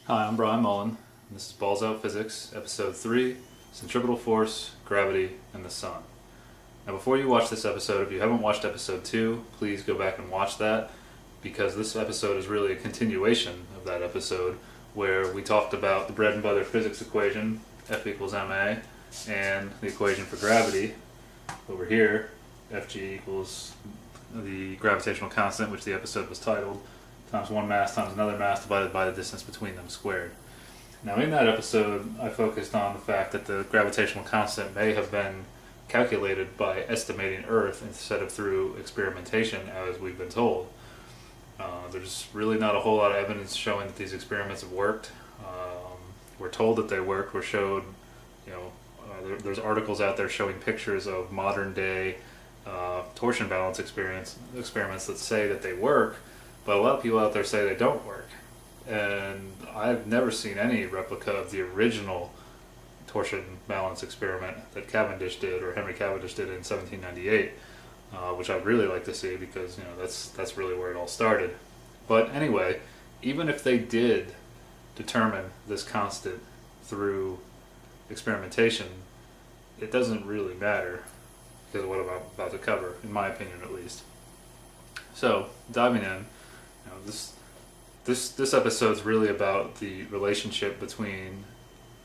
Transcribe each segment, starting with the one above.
Hi, I'm Brian Mullen, and this is Balls Out Physics, Episode 3, Centripetal Force, Gravity, and the Sun. Now before you watch this episode, if you haven't watched Episode 2, please go back and watch that, because this episode is really a continuation of that episode, where we talked about the bread and butter physics equation, F equals ma, and the equation for gravity, over here, Fg equals the gravitational constant, which the episode was titled, times one mass times another mass divided by the distance between them squared. Now in that episode I focused on the fact that the gravitational constant may have been calculated by estimating Earth instead of through experimentation, as we've been told. There's really not a whole lot of evidence showing that these experiments have worked. We're told that they worked. We're showed, there's articles out there showing pictures of modern day torsion balance experiments that say that they work, but a lot of people out there say they don't work. And I've never seen any replica of the original torsion balance experiment that Cavendish did, or Henry Cavendish did in 1798, which I'd really like to see, because that's really where it all started. But anyway, even if they did determine this constant through experimentation, it doesn't really matter, because of what I'm about to cover, in my opinion at least. So, diving in, this episode's really about the relationship between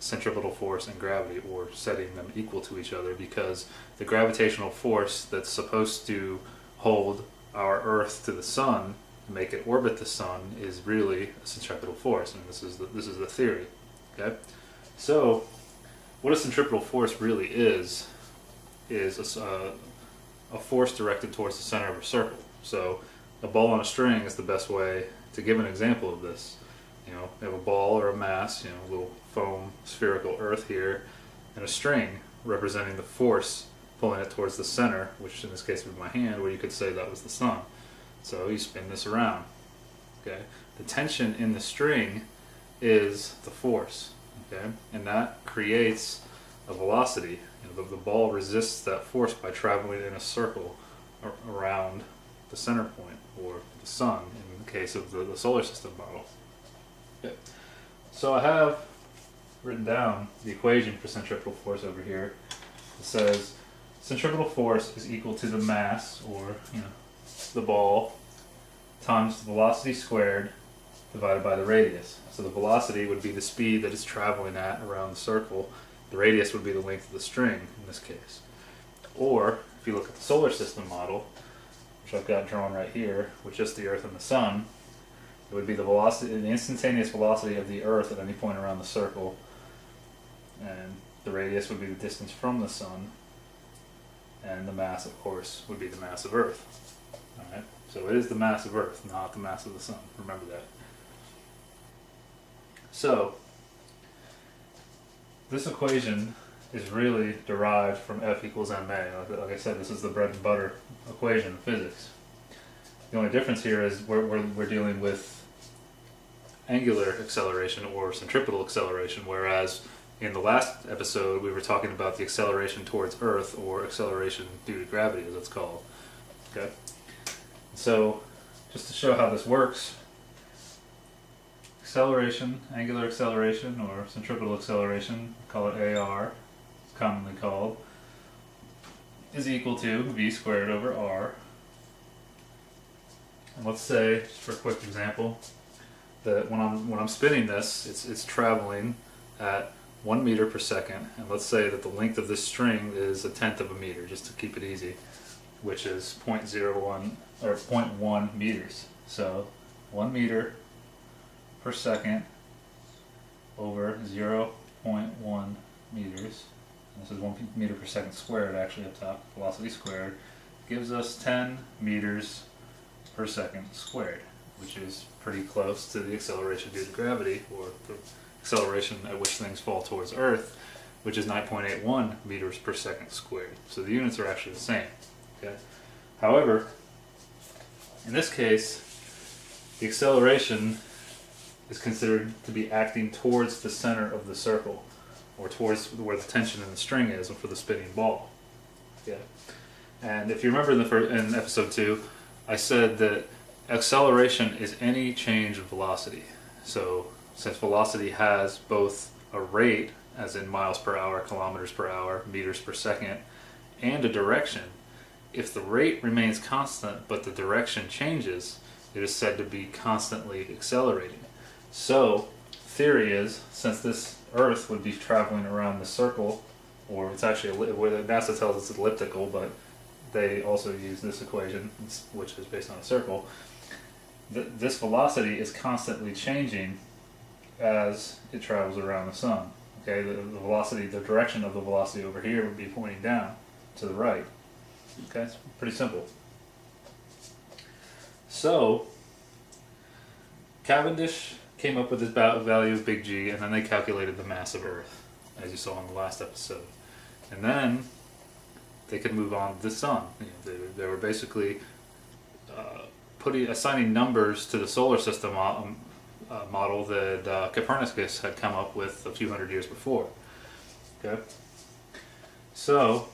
centripetal force and gravity, or setting them equal to each other, because the gravitational force that's supposed to hold our Earth to the Sun, make it orbit the Sun, is really a centripetal force, and this is the theory. Okay, so what a centripetal force really is a force directed towards the center of a circle. So a ball on a string is the best way to give an example of this. You have a ball or a mass, a little foam spherical Earth here, and a string representing the force pulling it towards the center, which in this case would be my hand, where you could say that was the Sun. So you spin this around. Okay, the tension in the string is the force. Okay, and that creates a velocity. The ball resists that force by traveling in a circle around the center point, or the Sun in the case of the solar system model. Okay. So I have written down the equation for centripetal force over here. It says centripetal force is equal to the mass, or the ball, times the velocity squared divided by the radius. So the velocity would be the speed that it's traveling at around the circle. The radius would be the length of the string in this case. Or if you look at the solar system model, which I've got drawn right here, with just the Earth and the Sun, it would be the velocity, the instantaneous velocity of the Earth at any point around the circle, and the radius would be the distance from the Sun, and the mass, of course, would be the mass of Earth. Alright, so it is the mass of Earth, not the mass of the Sun. Remember that. So this equation is really derived from F equals ma. Like I said, this is the bread and butter equation of physics. The only difference here is we're dealing with angular acceleration, or centripetal acceleration, whereas in the last episode we were talking about the acceleration towards Earth, or acceleration due to gravity, as it's called. Okay. So just to show how this works, acceleration, angular acceleration, or centripetal acceleration, call it AR, it's commonly called, is equal to v squared over r. And let's say, just for a quick example, that when I'm spinning this, it's traveling at 1 meter per second, and let's say that the length of this string is 1/10 of a meter, just to keep it easy, which is 0.01 or 0.1 meters. So 1 meter per second over 0.1 meters. This is 1 meter per second squared, actually, up top, velocity squared, gives us 10 meters per second squared, which is pretty close to the acceleration due to gravity, or the acceleration at which things fall towards Earth, which is 9.81 meters per second squared. So the units are actually the same. Okay. However, in this case, the acceleration is considered to be acting towards the center of the circle, or towards where the tension in the string is for the spinning ball. Okay. And if you remember in episode 2, I said that acceleration is any change of velocity. So since velocity has both a rate, as in miles per hour, kilometers per hour, meters per second, and a direction, if the rate remains constant but the direction changes, it is said to be constantly accelerating. So, theory is, since this Earth would be traveling around the circle, or it's actually, NASA tells us it's elliptical, but they also use this equation, which is based on a circle, this velocity is constantly changing as it travels around the sun. Okay, the velocity, the direction of the velocity over here would be pointing down to the right. Okay, it's pretty simple. So, Cavendish came up with this value of big G, and then they calculated the mass of Earth, as you saw in the last episode. And then they could move on to the sun. They were basically assigning numbers to the solar system model that Copernicus had come up with a few hundred years before. Okay, so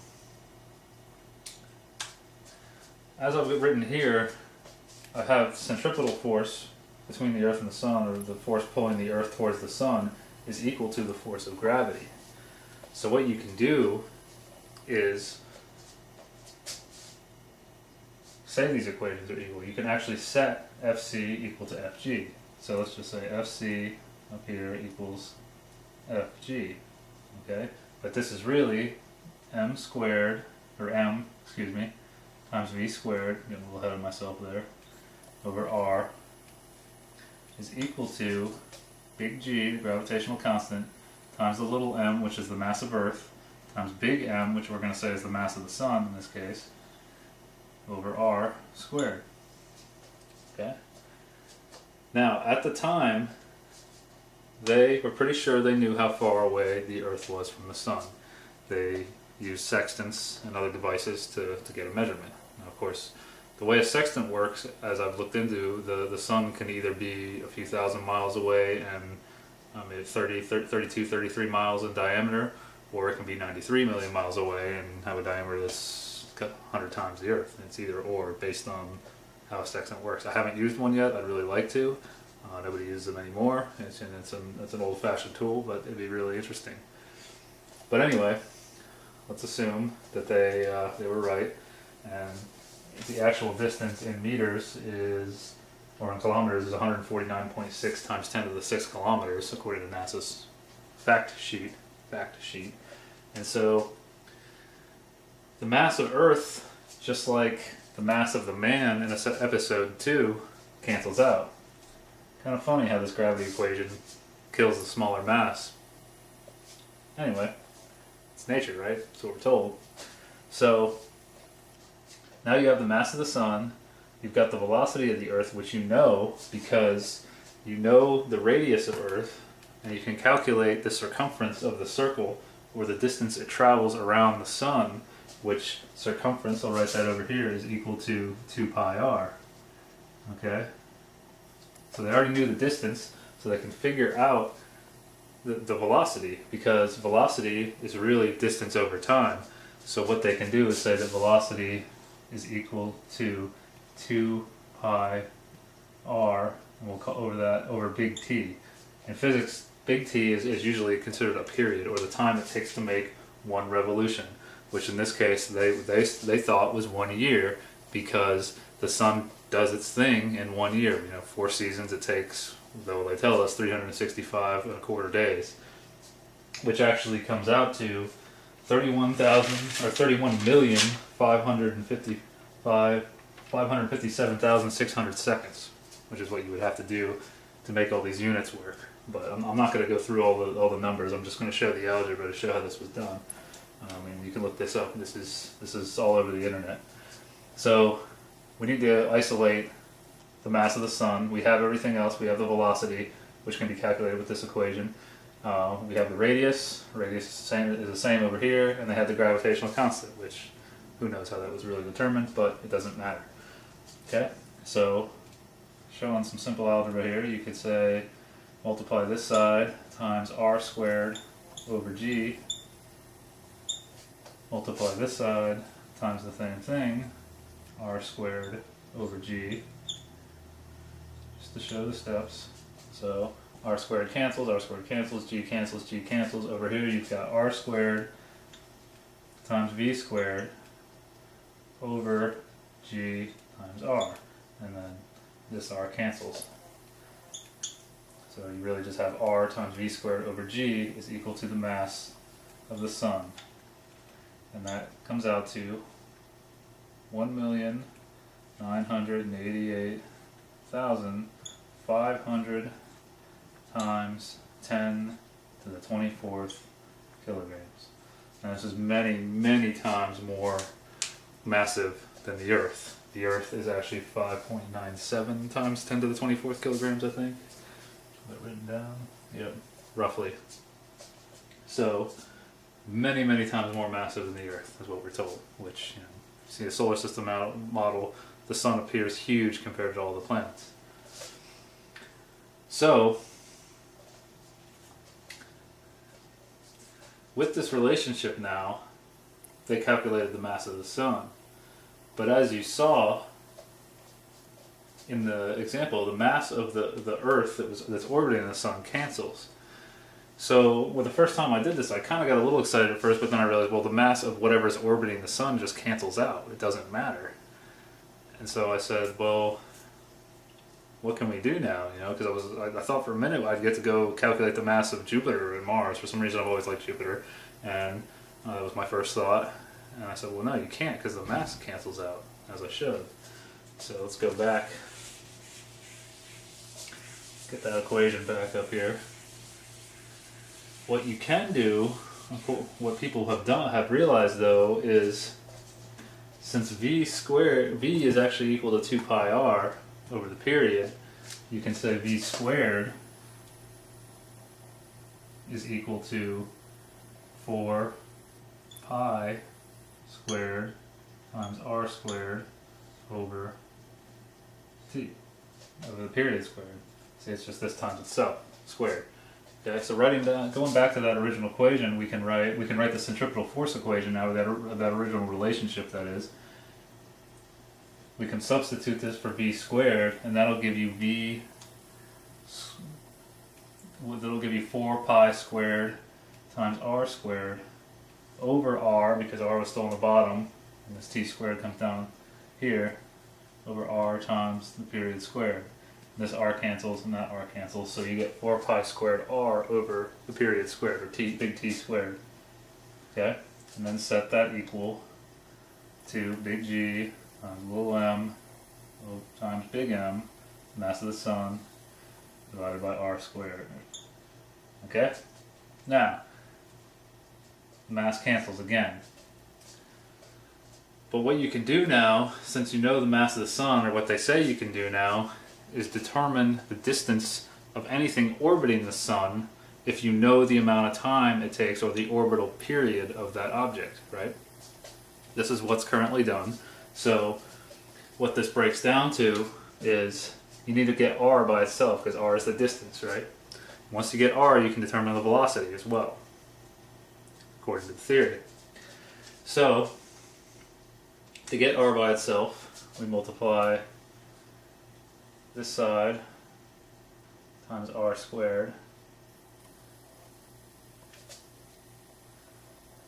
as I've written here, I have centripetal force between the Earth and the Sun, or the force pulling the Earth towards the Sun, is equal to the force of gravity. So what you can do is say these equations are equal. You can actually set Fc equal to Fg. So let's just say Fc up here equals Fg. Okay? But this is really m squared, or m, excuse me, times v squared, getting a little ahead of myself there, over r, is equal to big G, the gravitational constant, times the little m, which is the mass of Earth, times big M, which we're going to say is the mass of the Sun in this case, over r squared. Okay? Now, at the time, they were pretty sure they knew how far away the Earth was from the Sun. They used sextants and other devices to get a measurement. Now, of course, the way a sextant works, as I've looked into, the Sun can either be a few thousand miles away and 32, 33 miles in diameter, or it can be 93 million miles away and have a diameter that's 100 times the Earth. It's either or based on how a sextant works. I haven't used one yet. I'd really like to. Nobody uses them anymore. It's an old-fashioned tool, but it'd be really interesting. But anyway, let's assume that they were right, and the actual distance in meters is, or in kilometers, is 149.6 times 10 to the 6 kilometers, according to NASA's fact sheet. And so the mass of Earth, just like the mass of the man in episode 2, cancels out. Kind of funny how this gravity equation kills the smaller mass. Anyway, it's nature, right? That's what we're told. So now you have the mass of the Sun, you've got the velocity of the Earth, which you know because you know the radius of Earth, and you can calculate the circumference of the circle, or the distance it travels around the Sun, which circumference, I'll write that over here, is equal to 2 pi r. Okay? So they already knew the distance, so they can figure out the velocity, because velocity is really distance over time. So what they can do is say that velocity is equal to 2 pi r, and we'll call over big T. In physics, big T is usually considered a period, or the time it takes to make one revolution, which in this case they thought was 1 year, because the Sun does its thing in 1 year. 4 seasons it takes, though they tell us 365 and a quarter days, which actually comes out to 31,557,600 seconds, which is what you would have to do to make all these units work. But I'm not going to go through all the numbers. I'm just going to show the algebra to show how this was done. You can look this up. This is all over the internet. So we need to isolate the mass of the Sun. We have everything else. We have the velocity, which can be calculated with this equation. We have the radius. Radius is the same over here, and they have the gravitational constant, which who knows how that was really determined, but it doesn't matter. Okay, so showing some simple algebra here, you could say multiply this side times r squared over g, multiply this side times the same thing, r squared over g, just to show the steps. So R squared cancels, G cancels. Over here you've got R squared times V squared over G times R. And then this R cancels. So you really just have R times V squared over G is equal to the mass of the sun. And that comes out to 1,988,500 times 10 to the 24th kilograms. And this is many, many times more massive than the Earth. The Earth is actually 5.97 times 10 to the 24th kilograms, I think. Is that written down? Yep, roughly. So, many, many times more massive than the Earth is what we're told. Which, you know, see the solar system model, the sun appears huge compared to all the planets. So, with this relationship now, they calculated the mass of the sun. But as you saw in the example, the mass of the Earth that's orbiting the sun cancels. So, well, the first time I did this, I kind of got a little excited at first, but then I realized, well, the mass of whatever's orbiting the sun just cancels out. It doesn't matter. And so I said, well, what can we do now? You know, because I thought for a minute I'd get to go calculate the mass of Jupiter and Mars. For some reason, I've always liked Jupiter, and that was my first thought. And I said, well, no, you can't, because the mass cancels out, as I showed. So let's go back. Get that equation back up here. What you can do, what people have realized though, is since V is actually equal to 2 pi r over the period, you can say V squared is equal to 4 pi squared times r squared over t, over the period squared. See, it's just this times itself, squared. Okay, so going back to that original equation, we can write the centripetal force equation now with that original relationship, that is. We can substitute this for V squared, and that'll give you that'll give you 4 pi squared times r squared over r, because r was still on the bottom, and this t squared comes down here, over r times the period squared. This r cancels and that r cancels, so you get 4 pi squared r over the period squared, or big T squared. Okay? And then set that equal to big G times little m times big M, mass of the sun, divided by r squared. Okay? Now, mass cancels again. But what you can do now, since you know the mass of the sun, or what they say you can do now, is determine the distance of anything orbiting the sun if you know the amount of time it takes, or the orbital period of that object, right? This is what's currently done. So what this breaks down to is you need to get r by itself, because r is the distance, right? Once you get r, you can determine the velocity as well, according to the theory. So to get r by itself, we multiply this side times r squared.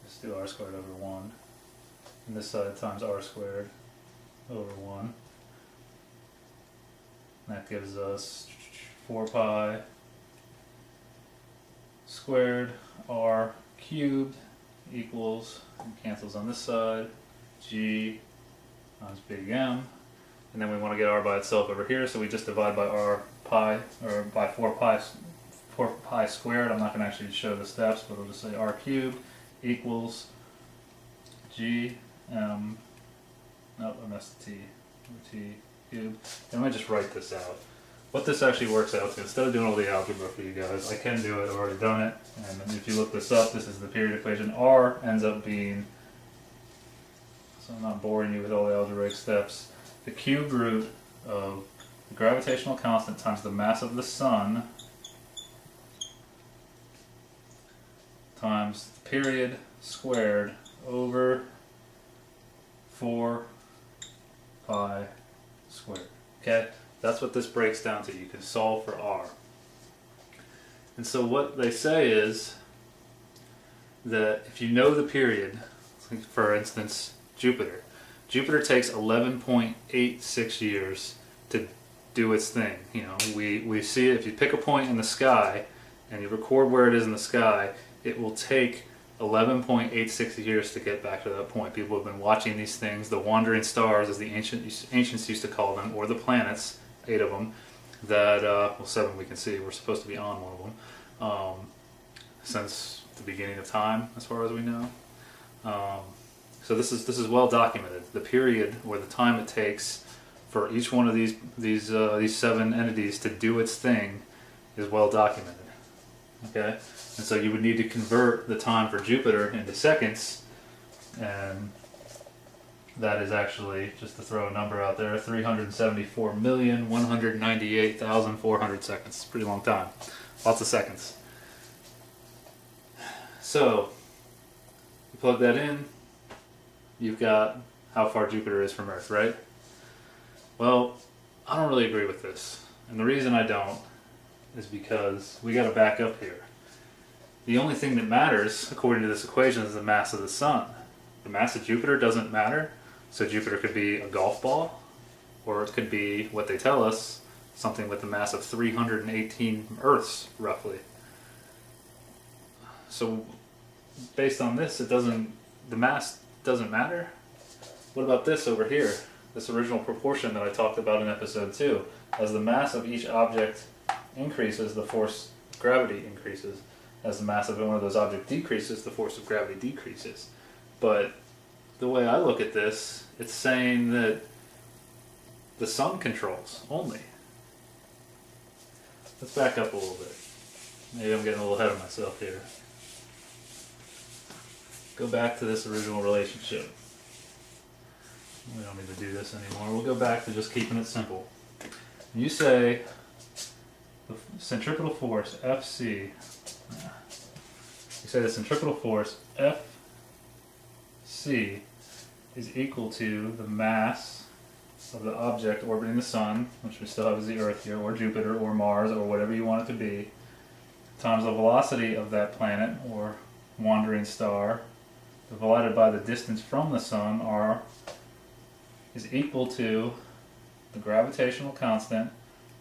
Just do r squared over 1. And this side times r squared over 1. And that gives us 4 pi squared r cubed equals, and cancels on this side, g times big M. And then we want to get r by itself over here, so we just divide by r pi, or by 4 pi squared. I'm not going to actually show the steps, but we'll just say r cubed equals g m, nope, I missed the t cubed. And I might just write this out. What this actually works out to, instead of doing all the algebra for you guys, I can do it, I've already done it. And if you look this up, this is the period equation. R ends up being, so I'm not boring you with all the algebraic steps, the cube root of the gravitational constant times the mass of the sun times the period squared over 4 pi squared. Okay, that's what this breaks down to. You can solve for r. And so what they say is that if you know the period, for instance, Jupiter takes 11.86 years to do its thing. You know, we see it, if you pick a point in the sky and you record where it is in the sky, it will take 11.86 years to get back to that point. People have been watching these things, the wandering stars, as the ancients used to call them, or the planets, 8 of them, that, well, 7 we can see, we're supposed to be on one of them, since the beginning of time, as far as we know. So this is well documented. The period, or the time it takes for each one of these 7 entities to do its thing, is well documented. Okay, and so you would need to convert the time for Jupiter into seconds, and that is actually, just to throw a number out there, 374,198,400 seconds. It's a pretty long time. Lots of seconds. So you plug that in, you've got how far Jupiter is from Earth, right? Well, I don't really agree with this. And the reason I don't is because we got to back up here. The only thing that matters, according to this equation, is the mass of the Sun. The mass of Jupiter doesn't matter, so Jupiter could be a golf ball, or it could be, what they tell us, something with the mass of 318 Earths, roughly. So, based on this, the mass doesn't matter. What about this over here? This original proportion that I talked about in episode 2. As the mass of each object increases, the force of gravity increases. As the mass of one of those objects decreases, the force of gravity decreases. But the way I look at this, it's saying that the Sun controls only. Let's back up a little bit. Maybe I'm getting a little ahead of myself here. Go back to this original relationship. We don't need to do this anymore. We'll go back to just keeping it simple. You say the centripetal force Fc. You say the centripetal force Fc is equal to the mass of the object orbiting the Sun, which we still have as the Earth here, or Jupiter, or Mars, or whatever you want it to be, times the velocity of that planet, or wandering star, divided by the distance from the Sun, r, is equal to the gravitational constant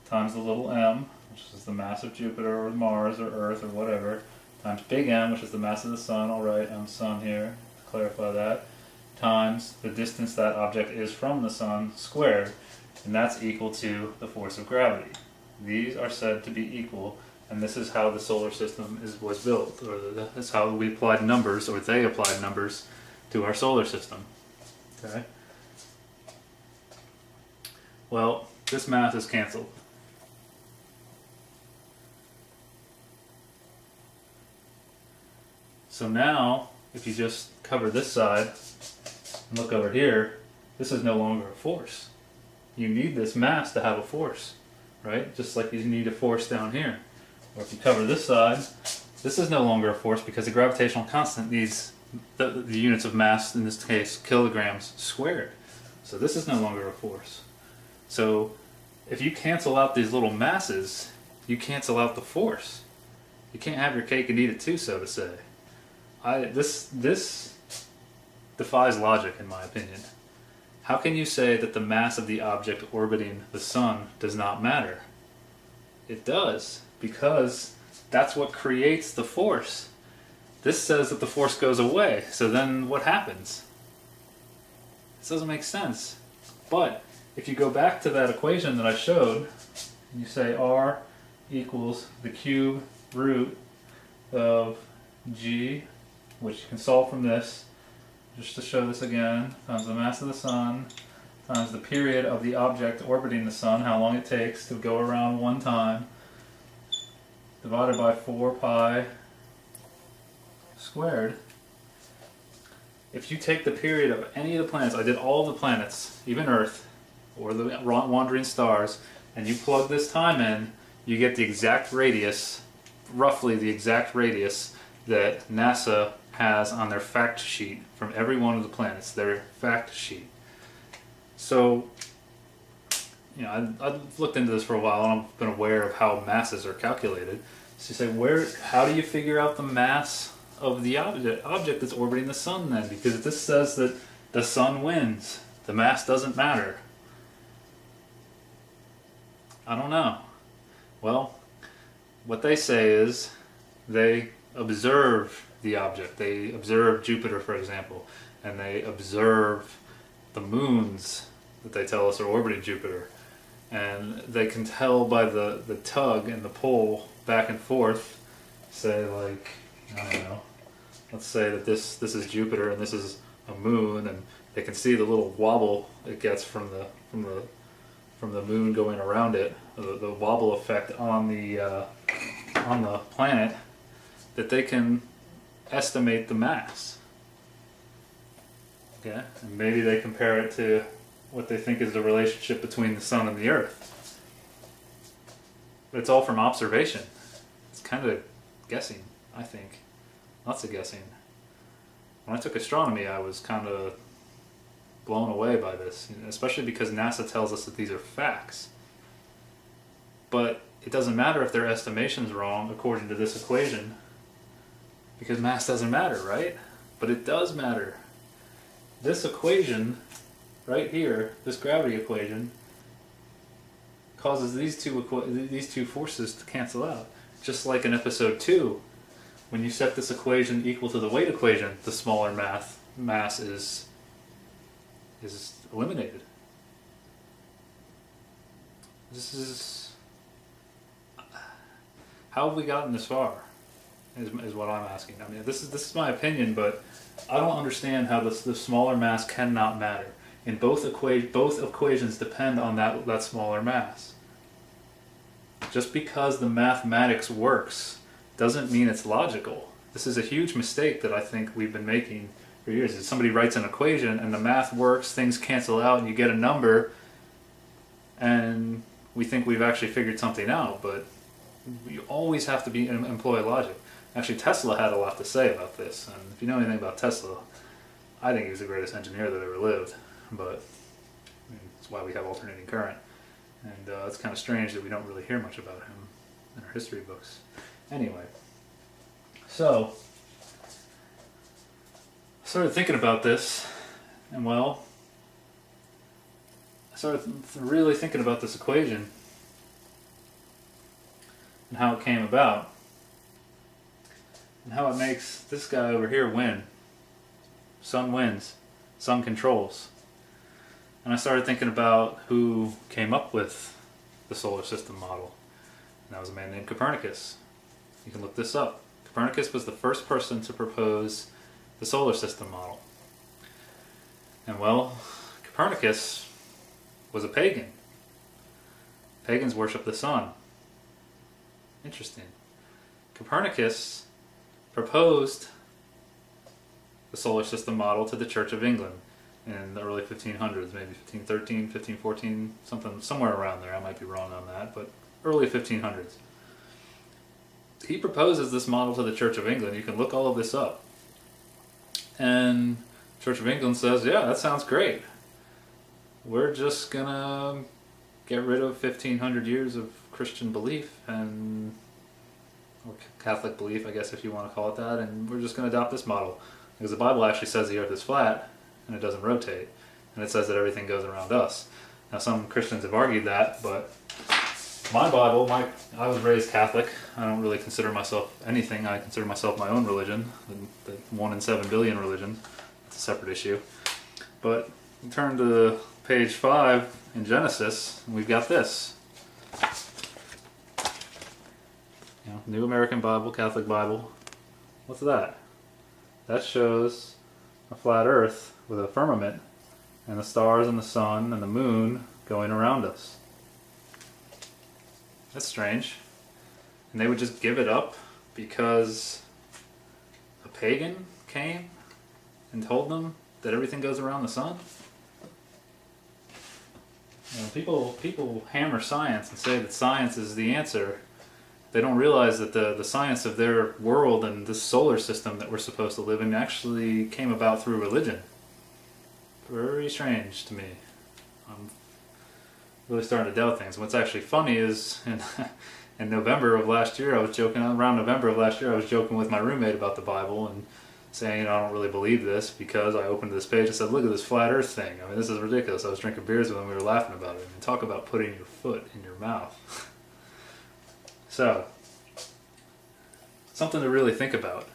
times the little m, which is the mass of Jupiter or Mars or Earth or whatever, times big M, which is the mass of the Sun. I'll write M Sun here to clarify that, times the distance that object is from the Sun squared, and that's equal to the force of gravity. These are said to be equal, and this is how the solar system was built, or that's how we applied numbers, or they applied numbers to our solar system. Okay. Well, this math is canceled. So now, if you just cover this side and look over here, this is no longer a force. You need this mass to have a force, right? Just like you need a force down here. Or if you cover this side, this is no longer a force because the gravitational constant needs the units of mass, in this case kilograms squared. So this is no longer a force. So if you cancel out these little masses, you cancel out the force. You can't have your cake and eat it too, so to say. This defies logic, in my opinion. How can you say that the mass of the object orbiting the Sun does not matter? It does, because that's what creates the force. This says that the force goes away, so then what happens? This doesn't make sense. But if you go back to that equation that I showed, and you say R equals the cube root of G, which you can solve from this, just to show this again, times the mass of the Sun, times the period of the object orbiting the Sun, how long it takes to go around one time, divided by 4 pi squared. If you take the period of any of the planets, I did all the planets, even Earth, or the wandering stars, and you plug this time in, you get the exact radius, roughly the exact radius that NASA has on their fact sheet from every one of the planets, their fact sheet. So, you know, I've looked into this for a while and I've been aware of how masses are calculated, So you say, how do you figure out the mass of the object that's orbiting the sun then? Because this says that the sun wins. The mass doesn't matter. I don't know. Well, what they say is they observe the object. They observe Jupiter, for example, and they observe the moons that they tell us are orbiting Jupiter. And they can tell by the tug and the pull back and forth, say like, I don't know, let's say that this is Jupiter and this is a moon, and they can see the little wobble it gets from the moon going around it, the wobble effect on the planet, that they can estimate the mass. Okay, and maybe they compare it to what they think is the relationship between the sun and the earth. But it's all from observation. It's kind of guessing, I think. Lots of guessing. When I took astronomy, I was kind of blown away by this, especially because NASA tells us that these are facts. But it doesn't matter if their estimation's wrong according to this equation, because mass doesn't matter, right? But it does matter. This equation right here, this gravity equation, causes these two forces to cancel out. Just like in episode 2, when you set this equation equal to the weight equation, the smaller mass is eliminated. This is... how have we gotten this far? Is what I'm asking. I mean, this is my opinion, but I don't understand how the smaller mass cannot matter. And both equations depend on that smaller mass. Just because the mathematics works doesn't mean it's logical. This is a huge mistake that I think we've been making for years. Is somebody writes an equation and the math works, things cancel out, and you get a number, and we think we've actually figured something out. But you always have to employ logic. Actually, Tesla had a lot to say about this, and if you know anything about Tesla, I think he was the greatest engineer that ever lived. But I mean, that's why we have alternating current, and it's kind of strange that we don't really hear much about him in our history books. Anyway, so I started thinking about this, and well, I started really thinking about this equation and how it came about, and how it makes this guy over here win. Sun wins, sun controls. And I started thinking about who came up with the solar system model. And that was a man named Copernicus. You can look this up. Copernicus was the first person to propose the solar system model. And well, Copernicus was a pagan. Pagans worship the sun. Interesting. Copernicus proposed the solar system model to the Church of England in the early 1500s, maybe 1513, 1514, somewhere around there. I might be wrong on that, but early 1500s. He proposes this model to the Church of England. You can look all of this up. And Church of England says, yeah, that sounds great. We're just gonna get rid of 1500 years of Christian belief, and or Catholic belief, I guess, if you want to call it that, and we're just going to adopt this model. Because the Bible actually says the earth is flat and it doesn't rotate, and it says that everything goes around us. Now some Christians have argued that, but my Bible, I was raised Catholic. I don't really consider myself anything. I consider myself my own religion, the 1 in 7 billion religion. That's a separate issue. But you turn to page 5 in Genesis, and we've got this. New American Bible, Catholic Bible. What's that? That shows a flat earth with a firmament and the stars and the sun and the moon going around us. That's strange. And they would just give it up because a pagan came and told them that everything goes around the sun? You know, people hammer science and say that science is the answer. They don't realize that the science of their world and this solar system that we're supposed to live in actually came about through religion. Very strange to me. I'm really starting to doubt things. What's actually funny is in in November of last year, I was joking, around November of last year, I was joking with my roommate about the Bible and saying, I don't really believe this, because I opened this page and said, look at this flat earth thing. I mean, this is ridiculous. I was drinking beers with him, we were laughing about it. I mean, talk about putting your foot in your mouth. So, something to really think about.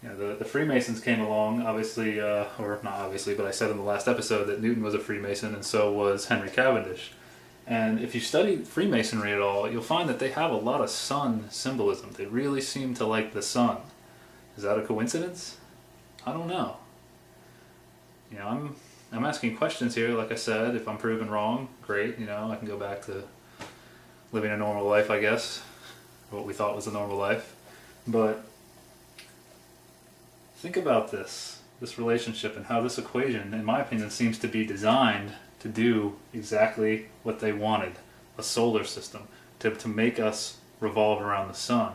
You know, the Freemasons came along, obviously, or not obviously, but I said in the last episode that Newton was a Freemason, and so was Henry Cavendish. And if you study Freemasonry at all, you'll find that they have a lot of sun symbolism. They really seem to like the sun. Is that a coincidence? I don't know. You know, I'm asking questions here, like I said. If I'm proven wrong, great. You know, I can go back to living a normal life, I guess. What we thought was a normal life. But think about this relationship and how this equation, in my opinion, seems to be designed to do exactly what they wanted. A solar system. To make us revolve around the sun,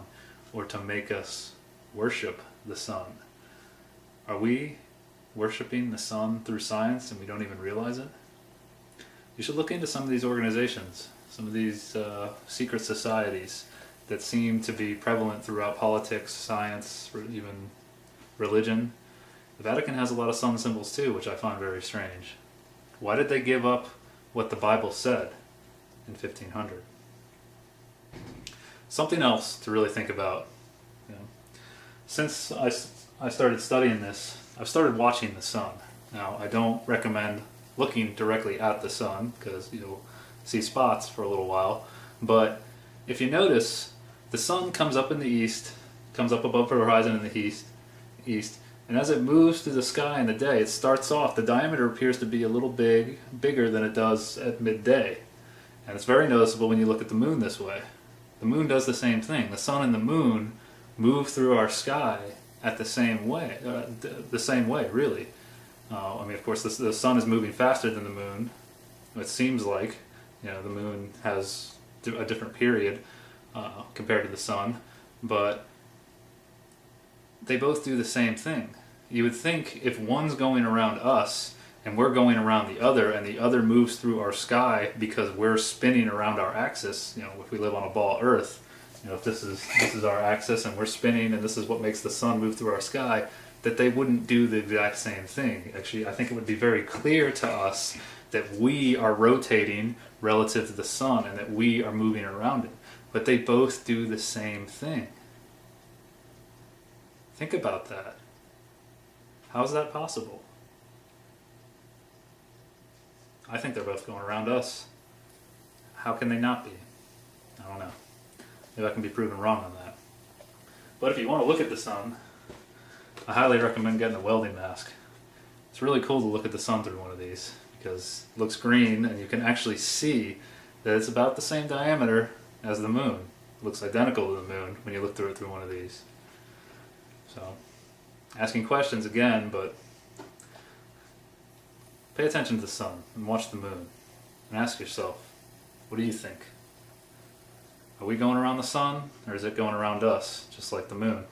or to make us worship the sun. Are we worshiping the sun through science and we don't even realize it? You should look into some of these organizations, some of these secret societies that seem to be prevalent throughout politics, science, or even religion. The Vatican has a lot of sun symbols too, which I find very strange. Why did they give up what the Bible said in 1500? Something else to really think about. You know, since I started studying this, I've started watching the sun. Now, I don't recommend looking directly at the sun, because you'll see spots for a little while, but if you notice, the sun comes up in the east, comes up above the horizon in the east, and as it moves through the sky in the day, it starts off, the diameter appears to be a little bigger than it does at midday. And it's very noticeable when you look at the moon this way. The moon does the same thing. The sun and the moon move through our sky at the same way, really. I mean, of course, the sun is moving faster than the moon. It seems like, you know, the moon has a different period compared to the sun, but they both do the same thing. You would think if one's going around us and we're going around the other, and the other moves through our sky because we're spinning around our axis, you know, if we live on a ball Earth, you know, if this is our axis and we're spinning and this is what makes the sun move through our sky, that they wouldn't do the exact same thing. Actually, I think it would be very clear to us that we are rotating relative to the sun and that we are moving around it. But they both do the same thing. Think about that. How is that possible? I think they're both going around us. How can they not be? I don't know. Maybe I can be proven wrong on that. But if you want to look at the sun, I highly recommend getting a welding mask. It's really cool to look at the sun through one of these, because it looks green and you can actually see that it's about the same diameter as the moon. It looks identical to the moon when you look through it through one of these. So, asking questions again, but pay attention to the sun and watch the moon and ask yourself, what do you think? Are we going around the sun, or is it going around us, just like the moon?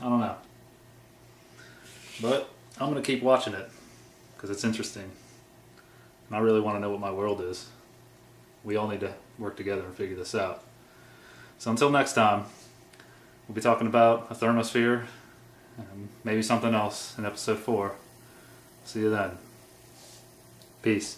I don't know. But I'm going to keep watching it, because it's interesting. And I really want to know what my world is. We all need to work together and figure this out. So until next time, we'll be talking about a thermosphere, and maybe something else in episode 4. See you then. Peace.